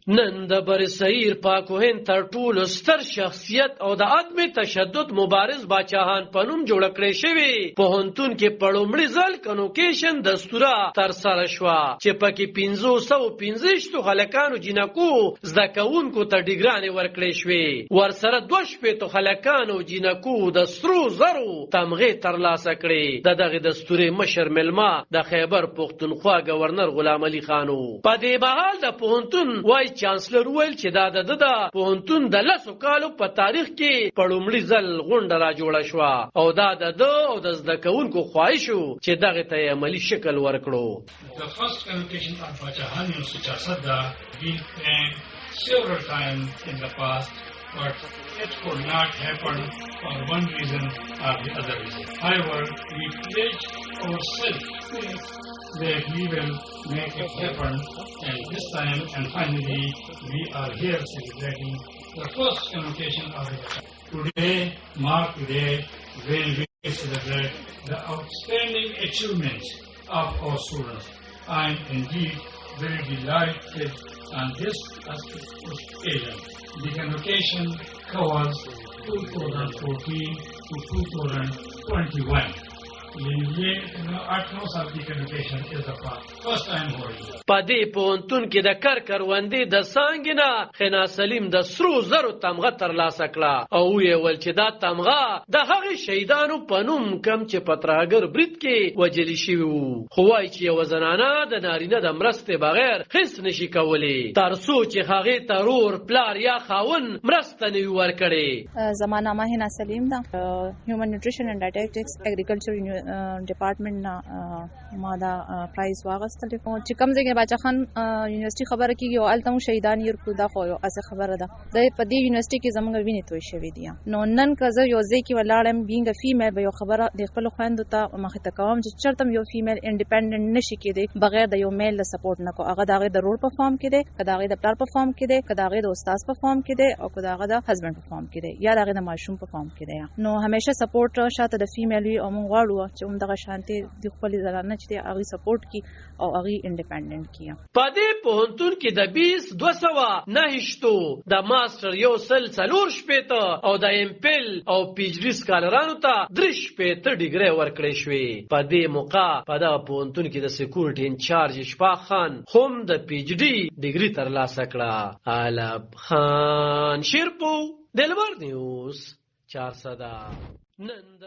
نن د برصغیر پاکو هند تر ټولو ستر شخصیت او د عدم تشدد مبارز باچاهان په نوم جوړ کړی شوی پوهنتون کې په لومړي ځل کنوکیشن دستوره ترسره شوه چې پکې 515 هلکانو جینکو زده کوونکو ته ډیګرانې ورکړې شوې ورسره 2 هلکانو جینکو د سرو زرو تمغې ترلاسه کړې د دغه دستورې مشر ملما د خیبر پختونخوا گورنر غلام علي خانو په دې بهال د پوهنتون وایس چانسلر ویل چې دا د پوهنتون د 10 کالو په تاریخ کې په لومړي ځل غونډه را جوړه شوه او دا د او د زده کوونکو خواهش و چې دغه ته عملي شکل ورکړو. The first convocation of Bachahan University Chasada been planned several times in the past, but it could not happen for one reason or the other reason. However, we pledged ourselves that we will make it happen, and this time and finally we are here celebrating the first convocation of the Bachahan. Today mark the day when we celebrate the outstanding achievements of our students. I am indeed very delighted on this occasion. The convocation covers 2014 to 2021. ये 8-9 साल की convocation is the first time holding. په دې پوهنتون کې د کروندې د څانګې نه خنا سلیم د سرو زرو تمغه ترلاسه کړه او یې ول چې دا تمغه د هغې شهیدانو په نوم کم چې په ترهګر برید کې وجلي شوي وو خو وایي چې یوه زنانه د نارینه د مرستې بغیر هیڅ نشي کولی تر څو چې هغې ته رور پلار یا خاون مرسته نه وي ورکړې. زما نامه هنا سلیم ده هیومن نیوټریشن اینډ ډایټیکس اګریکلچر ډپارټمنټ نه ما دا پرایز واغستل چې کوم ځای کې باچا خان یونیورسيټي خبره کیږي او الته شهیدان یې ورکو خو یو اسه خبره ده د په دې یونیورسيټي کې زمونږ وینې توي شوې دي نو نن کزه یو ځای کې ولاړم بینګ فیمیل به یو خبره د خپل خويندو ته مخه ته کوم چې چرته یو فیمیل انډیپندنت نشي کېدی بغیر د یو میل د سپورټ نه کو هغه دغه د رول په فارم کې دی کداغه د پلار په فارم کې دی کداغه د استاد په فارم کې دی او کداغه د هسبند په فارم کې دی یا دغه د ماشوم په فارم کې دی نو همیشه سپورټ شاته د فیمیل او مونږ غواړو چې موږ دغه شانتي د خپل زنانه چې هغه سپورټ کی او هغه انډیپندنت کی. په دې پوهنتون کې د 209 د ماستر یو سل څلور شپېته او د ایم پیل او پی ایچ ډي سکالرانو ته 3 شپېته ډیګري ورکړې شوې. په دې موقع په دغه پوهنتون کې د سکیورټي انچارج شفاق خان هم د پی ایچ ډي ډیګري ترلاسه کړه. علب خان شیرپو دلبر نیوز 400 نن د